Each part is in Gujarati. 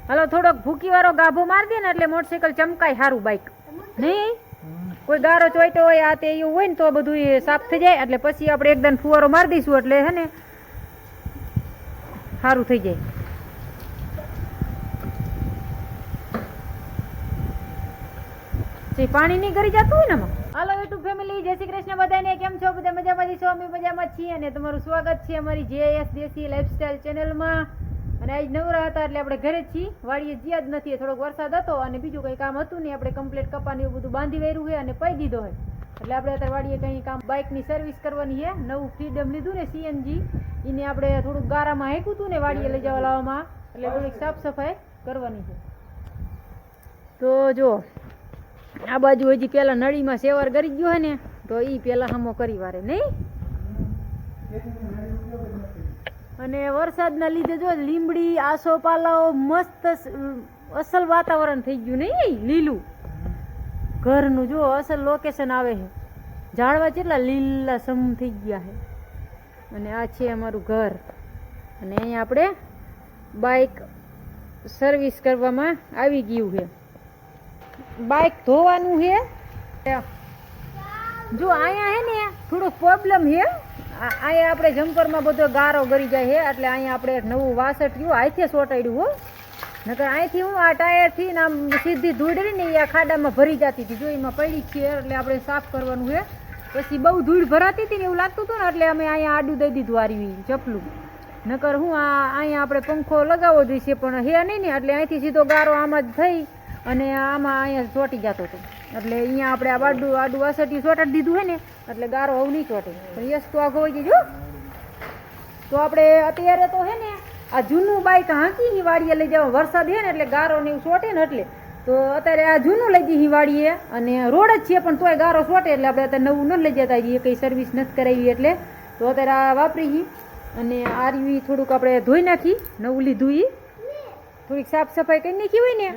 હાલો થોડોક ભૂકી વાળો ગાભો મારી દે ને એટલે મોટરસાઇકલ ચમકાય સારું બાઇક નહીં કોઈ ગારો ચોઈટો હોય આ તે એવું હોય ને તો બધું સાફ થઈ જાય એટલે પછી આપણે એકદમ ફુવારો મારી દઈશું એટલે હે ને સારું થઈ જાય પાણી નહીં કરી જતું હોય ને હાલો યુટ્યુબ ફેમિલી જય શ્રી કૃષ્ણ બધાને કેમ છો બધા મજામાં છો અમે મજામાં છીએ અને તમારું સ્વાગત છે અમારી JS દેશી લાઈફસ્ટાઈલ ચેનલમાં અને આજ નવરા હતા એટલે આપણે ઘરે જ છીએ વાડીએ જ્યાં જ નથી થોડોક વરસાદ હતો અને બીજું કંઈ કામ હતું નહીં આપણે કમ્પ્લીટ કપાને એવું બધું બાંધી વેર્યું છે અને પઈ દીધો હોય એટલે આપણે અત્યારે વાડીએ કંઈ કામ બાઇકની સર્વિસ કરવાની છે નવું ફ્રીડમ લીધું ને CNG એને આપણે થોડુંક ગારામાં હાંક્યું હતું ને વાડીએ લઈ જવા લાવવામાં એટલે થોડીક સાફ સફાઈ કરવાની છે તો જો આ બાજુ હજી પેલા નળીમાં સેવાર કરી ગયો હોય ને તો એ પેલા હમો કરી વારે નહીં અને વરસાદના લીધે જો લીમડી આસોપાલાઓ મસ્ત અસલ વાતાવરણ થઈ ગયું નહીં લીલું ઘરનું જો અસલ લોકેશન આવે છે ઝાડવા કેટલા લીલા સમ થઈ ગયા છે અને આ છે અમારું ઘર અને અહીંયા આપણે બાઇક સર્વિસ કરવામાં આવી ગયું છે બાઇક ધોવાનું છે જો અહીંયા હે ને થોડો પ્રોબ્લેમ છે અહીંયા આપણે જમ્પરમાં બધો ગારો ગરી જાય છે એટલે અહીંયા આપણે એક નવું વાસઠિયું હાથે સોટાડ્યું હો નકર અહીંથી હું આ ટાયરથી ને આમ સીધી ધૂળ રહી ને એ આ ખાડામાં ભરી જતી હતી જો એમાં પડી છે એટલે આપણે સાફ કરવાનું છે પછી બહુ ધૂળ ભરાતી હતી ને એવું લાગતું હતું ને એટલે અમે અહીંયા આડું દઈ દીધું આર્યું ચપલું નકર હું અહીંયા આપણે પંખો લગાવવો જોઈશે પણ હે નહીં ને એટલે અહીંથી સીધો ગારો આમાં જ થઈ અને આમાં અહીંયા ચોંટી જતો હતો એટલે અહીંયા આપણે આ આડું વાસઠિયું ચોંટાડી દીધું હોય ને એટલે ગારો હવે નહીં ચોંટે પણ યસ તો આ ખોવાઈ ગયું તો આપણે અત્યારે તો હે ને આ જૂનું બાઇક હાંકી વાડીએ લઈ જવા વરસાદ છે ને એટલે ગારો ને એવું ચોંટે ને એટલે તો અત્યારે આ જૂનું લઈ જઈએ વાડીએ અને રોડ જ છે પણ તોય ગારો ચોંટે એટલે આપણે અત્યારે નવું ન લઈ જતા જઈએ કંઈ સર્વિસ નથી કરાવી એટલે તો અત્યારે આ વાપરી અને આરવી થોડુંક આપણે ધોઈ નાખી નવું લીધું એ થોડીક સાફ સફાઈ કરી નાખી હોય ને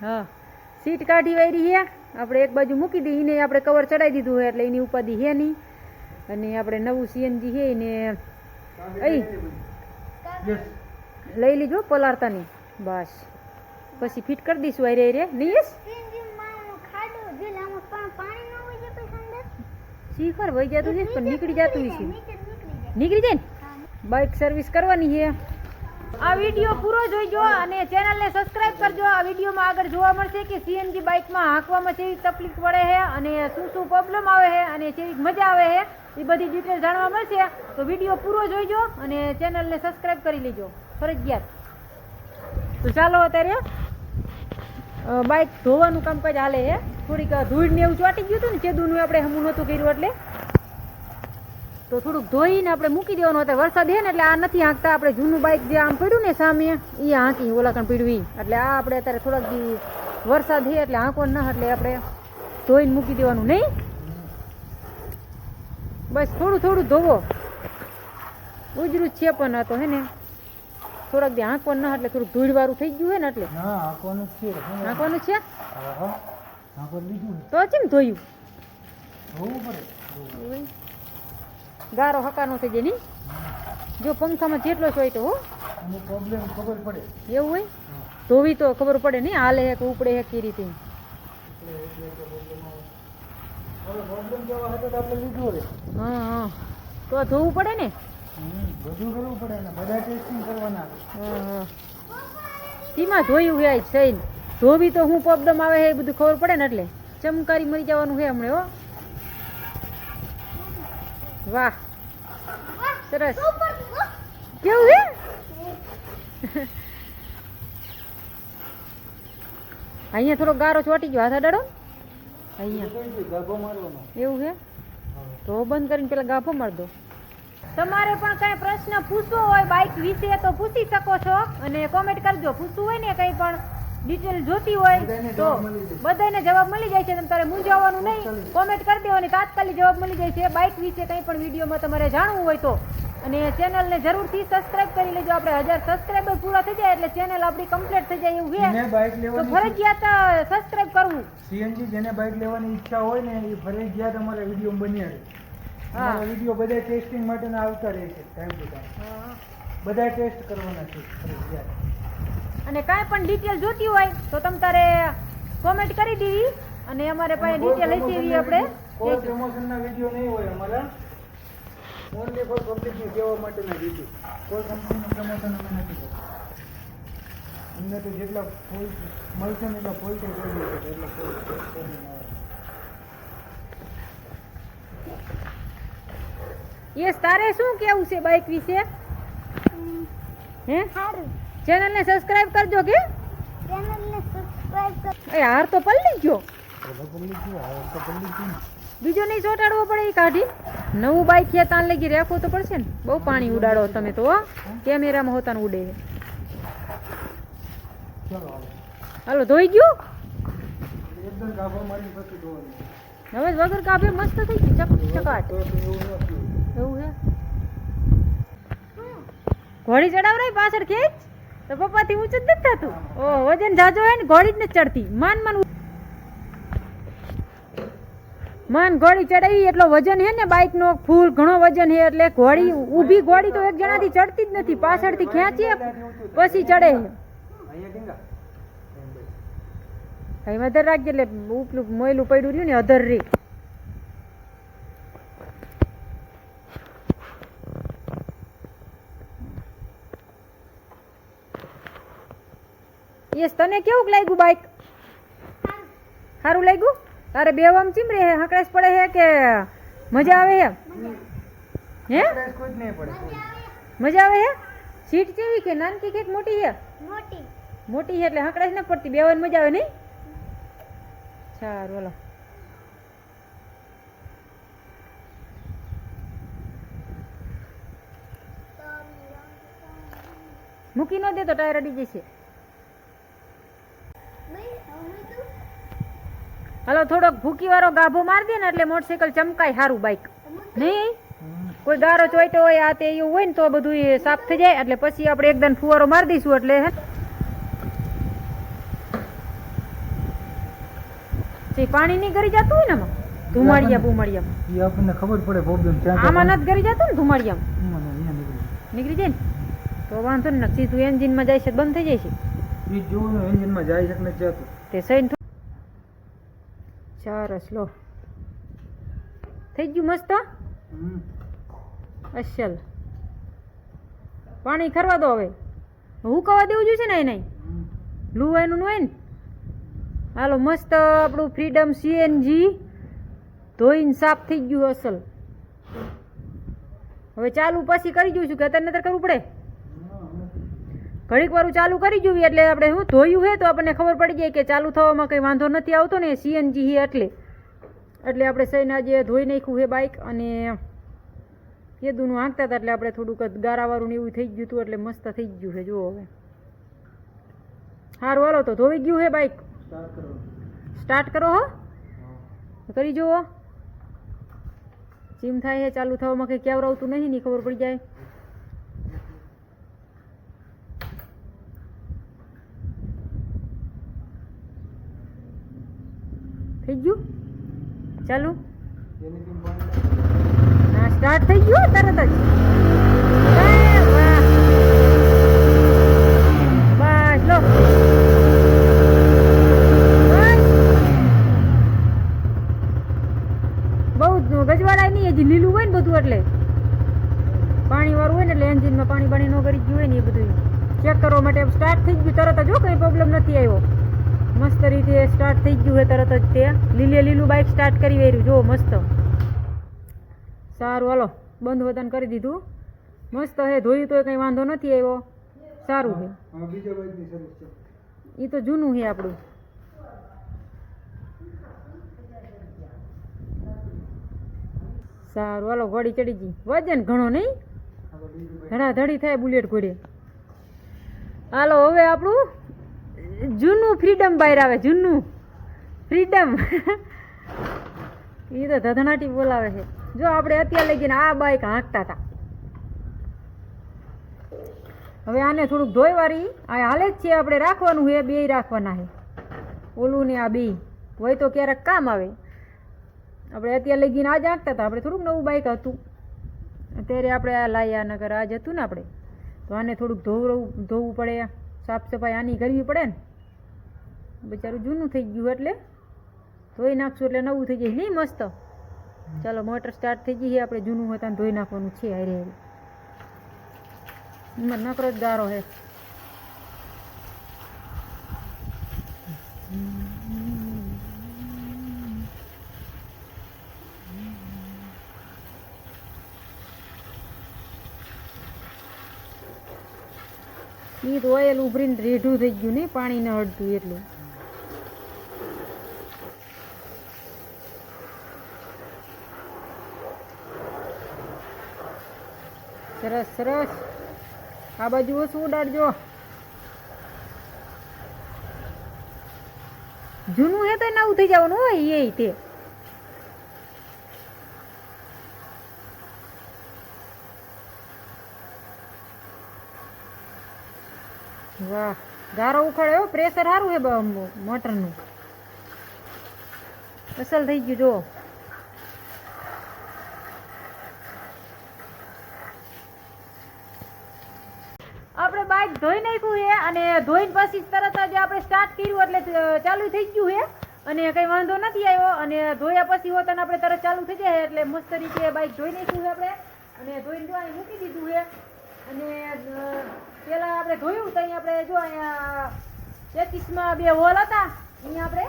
હા સીટ કાઢી વાળી છે આપણે એક બાજુ મૂકી દઈએ એને આપણે કવર ચડાવી દીધું હોય એટલે એની ઉપાધિ છે નહીં અને આપણે નવું CNG છે એને લઈ લીધું પલાળતાની બસ પછી ફિટ કરી દઈશું અરે રે નહીં શીખર વહી જતું છે પણ નીકળી જતું છે નીકળી જાય ને બાઇક સર્વિસ કરવાની છે આ વિડીયો પૂરો જોઈજો અને ચેનલને સબસ્ક્રાઇબ કરજો આ વિડીયોમાં આગળ જોવા મળશે કે CNG બાઇકમાં હાંકવામાં કેવી તકલીફ પડે છે અને શું શું પ્રોબ્લેમ આવે છે અને કેવી મજા આવે છે એ બધી ડિટેલ જાણવા મળશે તો વિડીયો પૂરો જોઈજો અને ચેનલને સબસ્ક્રાઇબ કરી લેજો ફરજિયાત તો ચાલો અત્યારે બાઇક ધોવાનું કામકાજ હાલે છે થોડીક ધૂળ ને એવું ચોંટી ગયું હતું ને ચેદુનું આપણે હમું નહોતું કર્યું એટલે તો થોડુંક ધોઈને આપણે મૂકી દેવાનું અત્યારે વરસાદ છે ને એટલે આ નથી હાંકતા આપણે જૂનું બાઇક જે આમ પડ્યું ને સામે એ હાંકી ઓલાકણ પડ્યું એટલે આ આપણે અત્યારે થોડાક દી વરસાદ છે એટલે હાંકવાનું ના એટલે આપણે ધોઈને મૂકી દેવાનું નહીં બસ થોડું થોડું ધોવો ઉજરું જ છે પણ આ તો હે ને થોડાક દી હાંકવાનું ના એટલે થોડુંક ધૂળવાળું થઈ ગયું હોય ને એટલે હાંકવાનું છે તો કેમ ધોયું ગારો હકાનો થઈ જાય નહીં જો પંખામાં જેટલો જ હોય તો પ્રોબ્લેમ ખબર પડે એવું હોય ધોવી તો ખબર પડે નહીં હાલે હે કે ઉપડે હે કે રીતે હા હા તો ધોવું પડે ને બધું કરવું પડે ને બધા ટેસ્ટિંગ કરવાના હા હા સીમાં ધોયું હે સહી ધોવી તો હું પ્રોબ્લેમ આવે હે એ બધું ખબર પડે ને એટલે ચમકારી મરી જવાનું હે હમણાં હો વાહ સરસ કેવું હે અહીંયા થોડો ગારો ચોટી ગયો હાથ અડાડો અહીંયા એવું છે તો બંધ કરીને પેલા ગાભો મારી દો તમારે પણ કઈ પ્રશ્ન પૂછવો હોય બાઇક વિશે તો પૂછી શકો છો અને કોમેન્ટ કરજો પૂછવું હોય ને કઈ પણ ડિટેલ જોતી હોય તો બધાને જવાબ મળી જાય છે તમારે મૂંઝાવાનું નહીં કોમેન્ટ કરી દેવાની તાત્કાલિક જવાબ મળી જાય છે બાઇક વિશે કંઈ પણ વિડીયોમાં તમારે જાણવું હોય તો અને ચેનલને જરૂરથી સબસ્ક્રાઇબ કરી લેજો આપણે 1000 સબસ્ક્રાઇબર પૂરા થઈ જાય એટલે ચેનલ આપણી કમ્પ્લીટ થઈ જાય એવું છે તો ફરજિયાત સબસ્ક્રાઇબ કરવું CNG જેને બાઇક લેવાની ઈચ્છા હોય ને એ ફરજિયાત અમારા વિડીયો બન્યા રહે હા વિડીયો બધા ટેસ્ટિંગ માટેના આવતા રહે છે ટાઈમ ટુ ટાઈમ બધા ટેસ્ટ કરવાના છે ફરજિયાત અને કાંઈ પણ ડિટેલ જોતી હોય તો તમ તારે કોમેન્ટ કરી દેવી અને અમારે પાસે ડિટેલ હશે એવી આપણે કોઈ પ્રમોશનના વિડીયો નહીં હોય અમારા, ઓનલી ફોર પબ્લિકને કહેવા માટેના વિડીયો. કોઈ કંપનીનું પ્રમોશન અમે નથી કરતા. અમને તો જેટલા ફૂલ મળશે ને એટલા ફૂલ કરી દઈએ છીએ, એટલે કોઈ પ્રોબ્લેમ આવે. યસ, તારે શું કેવું છે બાઇક વિશે? હે ચેનલને સબસ્ક્રાઇબ કરજો કે એ હાર તો પલળી ગયો, બીજો નહીં ચોટાડવો પડે એ કાઢી. નવું બાઇક છે તાન લગી રાખવું તો પડશે ને. બહુ પાણી ઉડાડો તમે તો, કેમેરામાં હોતા ઉડે. ચાલો હાલો. હાલો, ધોઈ ગયું એકદમ ગાભા મારી પછી ધોવાનું. હવે વગર કાપે મસ્ત થઈ ગયું ચકાટ. તો એવું નથી. એવું હે? ઘોડી ચડાવરાય પાછળ ખેંચ તો પપ્પાથી ઊંચું જ નથી થતું. ઓ વજન જાજો હોય ને ઘોડી જ નથી ચડતી. માન ઘોડી ચડાવી એટલો વજન હે ને બાઇક નો ફૂલ ઘણો વજન હે એટલે ઘોડી ઊભી ઘોડી તો એક જણાથી ચડતી જ નથી, પાછળથી ખેંચીએ પછી ચડે. અહીંયા કેંગા ભાઈ અધર રાખજે એટલે ઉપલું મોયલું પડ્યું રહ્યું ને અધર રે. યસ, તને કેવું લાગ્યું બાઇક? સારું લાગ્યું? તારે બેવામાં ચીમરે હે, હકડાશ પડે હે કે મજા આવે હે? હે કોઈ જ નહીં પડે. મજા આવે હે? સીટ કેવી કે નાનકી કે મોટી હે? મોટી હે એટલે હકડાશ ન પડતી, બેવાની મજા આવે નહીં? સારું ઓલો મૂકી ન દે તો ટાયર અડી જશે. હાલો, થોડોક ભૂકી વાળો ગાભો માર દે ને એટલે મોટરસાયકલ ચમકાય સારું બાઇક. નહીં કોઈ ગારો ચોઈટો હોય આ તે એવું હોય ને તો બધું એ સાફ થઈ જાય એટલે પછી આપણે એકદમ ફુવારો મારી દઈશું એટલે પાણી નહીં ગરી જતું હોય ને આમાં ધુમાડિયા બુમાડિયામાં. એ આપણને ખબર પડે પ્રોબ્લેમ ક્યાં. આમાં નથી ગરી જતું ને ધુમાડિયામાં? મને અહીંયા નીકળી જાય ને તો વાંધો ને, સીધું એન્જિનમાં જાય છે બંધ થઈ જાય છે. એ જોવાનું એન્જિનમાં જાય છે કે નથી જતું. તે સહીન સરસ લો થઈ ગયું મસ્ત અસલ. પાણી ખરવા દો હવે, હુકવા દેવું જોઈશે ને. નહીં લુવાનું હોય ને. હાલો, મસ્ત આપણું ફ્રીડમ સીએનજી ધોઈને સાફ થઈ ગયું અસલ. હવે ચાલુ પછી કરી જોઈશું કે અત્યારે નતર કરવું પડે. ઘડીક વારું ચાલુ કરી જોવી એટલે આપણે શું ધોયું છે તો આપણને ખબર પડી જાય કે ચાલુ થવામાં કંઈ વાંધો નથી આવતો ને સીએનજી છે એટલે આપણે સહીને આજે ધોઈ નાખ્યું છે બાઇક. અને એ દૂનું હાંકતા હતા એટલે આપણે થોડુંક ગારાવાળું ને એવું થઈ ગયું હતું એટલે મસ્ત થઈ ગયું છે. જુઓ હવે સારું હાલો તો ધોઈ ગયું છે બાઇક. સ્ટાર્ટ કરો હો, કરી જુઓ. ચીમ થાય છે ચાલુ થવામાં કંઈ કેવરાવતું નહીં ની ખબર પડી જાય. થઈ ગયું ચાલુ? હા, સ્ટાર્ટ થઈ ગયું તરત જ. બસ લો, બહુ ગજવાળાય નહીં, હજી લીલું હોય ને બધું એટલે પાણી વાળું હોય ને એટલે એન્જિનમાં પાણી ન કરી ગયું હોય ને એ બધું ચેક કરવા માટે સ્ટાર્ટ થઈ ગયું તરત જ. કંઈ પ્રોબ્લેમ નથી આવ્યો, મસ્ત રીતે સ્ટાર્ટ થઈ ગયું છે તરત જ. તે લીલું બાઇક સ્ટાર્ટ કરી વેર્યું જો મસ્ત. સારું હાલો, બંધ વતન કરી દીધું. મસ્ત હે, ધોયું તો કંઈ વાંધો નથી આવ્યો. સારું છે. એ તો જૂનું છે આપણું. સારું હાલો, ઘોડી ચડી ગઈ. વજન ઘણો નહીં, ધડાધડી થાય બુલેટ ઘોડે. હાલો હવે આપણું જૂનું ફ્રીડમ બહાર આવે. જૂનું ફ્રીડમ એ તો ધધનાટી બોલાવે છે. જો આપણે અત્યારે લઈ ગઈને આ બાઇક હાંકતા હતા. હવે આને થોડુંક ધોઈ વાળી આ હાલે જ છે. આપણે રાખવાનું છે, બે રાખવાના છે, ઓલું ને આ બે હોય તો ક્યારેક કામ આવે. આપણે અત્યારે લઈ ગઈને આજ હાંકતા હતા. આપણે થોડુંક નવું બાઇક હતું અત્યારે આપણે આ લાયા નગર આજ હતું ને આપણે તો આને થોડુંક ધોવું પડે. સાફ સફાઈ આની કરવી પડે ને, બિચારું જૂનું થઈ ગયું એટલે ધોઈ નાખશું એટલે નવું થઈ જાય નહીં મસ્ત. ચાલો મોટર સ્ટાર્ટ થઈ ગઈ છે, આપણે જૂનું હતા ને ધોઈ નાખવાનું છે. હારે હારે એમાં નકરો જ ગારો છે. ઈ તો ઓઇલ ઉભરીને રેઢું થઈ ગયું નહીં, પાણી ન હળતું એટલું. સરસ સરસ. આ બાજુ ઓછું ઉડાડજો. જૂનું હે તો નવું થઈ જવાનું હોય એ તે. વાહ, ગારો ઉખાડ્યો, પ્રેશર સારું હે મોટરનું, અસલ થઈ ગયું. જો આપણે બાઇક ધોઈ નાખ્યું છે અને ધોઈને પછી તરત જ આપણે સ્ટાર્ટ કર્યું એટલે ચાલુ થઈ ગયું છે અને કંઈ વાંધો નથી આવ્યો. અને ધોયા પછી હોત અને આપણે તરત ચાલુ થઈ જાય એટલે મસ્ત રીતે બાઇક ધોઈ નાખ્યું છે આપણે અને ધોઈને જો અહીં મૂકી દીધું છે. અને પેલા આપણે ધોયું તો અહીંયા આપણે જો અહીંયા 33માં 2 હોલ હતા, અહીંયા આપણે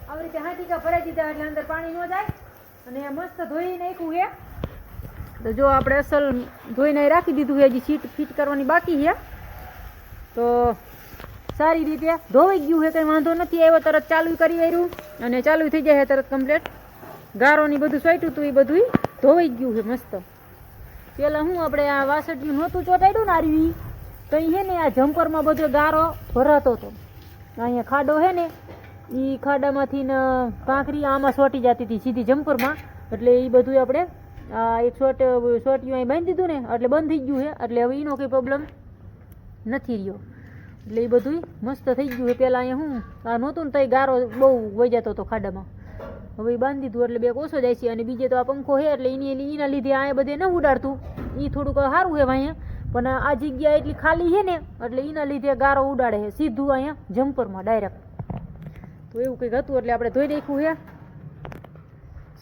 આવી રીતે હાંટીકા ભરાઈ દીધા એટલે અંદર પાણી ન જાય અને મસ્ત ધોઈ નાખ્યું છે. તો જો આપણે અસલ ધોઈને રાખી દીધું છે, હજી સીટ ફિટ કરવાની બાકી છે. તો સારી રીતે ધોવાઈ ગયું છે, કંઈ વાંધો નથી આવ્યો. તરત ચાલુ કરી આવ્યું અને ચાલુ થઈ જાય તરત કમ્પ્લીટ. ગારોની બધું સોટ્યું હતું એ બધું ધોવાઈ ગયું છે મસ્ત. પેલા હું આપણે આ વાસળિયું નહોતું ચોટાડ્યું ને આરવી તો એ છે ને આ જમ્પરમાં બધો ગારો ભરાતો હતો. અહીંયા ખાડો છે ને એ ખાડામાંથી ને કાંકરી આમાં સોટી જતી હતી સીધી જમ્પરમાં, એટલે એ બધું આપણે એક સોટિયું અહીં બાંધી દીધું ને એટલે બંધ થઈ ગયું છે. એટલે હવે એનો કંઈ પ્રોબ્લેમ નથી રહ્યો, એટલે એ બધું મસ્ત થઈ ગયું છે. પહેલાં અહીંયા હું આ નહોતું ને તો એ ગારો બહુ વહી જતો હતો ખાડામાં, હવે એ બાંધી દીધું એટલે બે ઓછો જાય છે. અને બીજે તો આ પંખો છે એટલે એના લીધે આ બધે ન ઉડાડતું, એ થોડુંક સારું છે અહીંયા. પણ આ જગ્યા એટલી ખાલી છે ને એટલે એના લીધે ગારો ઉડાડે છે સીધું અહીંયા જમ્પરમાં ડાયરેક્ટ. તો એવું કંઈક હતું એટલે આપણે ધોઈ નાખ્યું છે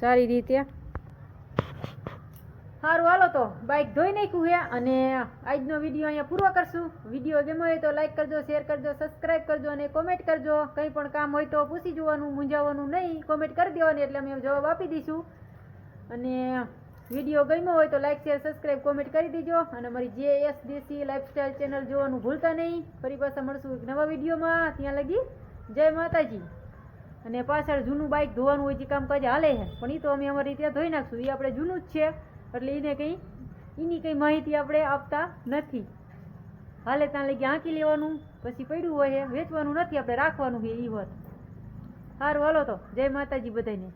સારી રીતે. સારું હાલો, તો બાઇક ધોઈ નાખ્યું છે અને આજનો વિડીયો અહીંયા પૂરો કરશું. વિડીયો ગમ્યો હોય તો લાઈક કરજો, શેર કરજો, સબસ્ક્રાઈબ કરજો અને કોમેન્ટ કરજો. કંઈ પણ કામ હોય તો પૂછી જોવાનું, મૂંઝાવાનું નહીં, કોમેન્ટ કરી દેવાની એટલે અમે જવાબ આપી દઈશું. અને વિડીયો ગમ્યો હોય તો લાઈક શેર સબસ્ક્રાઈબ કોમેન્ટ કરી દેજો અને અમારી JS દેશી લાઈફસ્ટાઈલ ચેનલ જોવાનું ભૂલતા નહીં. ફરી પાછા મળશું એક નવા વિડીયોમાં. ત્યાં લગી જય માતાજી. અને પાછળ જૂનું બાઇક ધોવાનું હોય જે કામકાજ હાલે છે પણ એ તો અમે અમારી રીતે ધોઈ નાખશું. એ આપણે જૂનું જ છે એટલે એની કંઈ માહિતી આપણે આપતા નથી. હાલે ત્યાં લગી આંકી લેવાનું, પછી પડ્યું હોય વેચવાનું નથી, આપણે રાખવાનું છે એ વાત. સારું હાલો, તો જય માતાજી બધાને.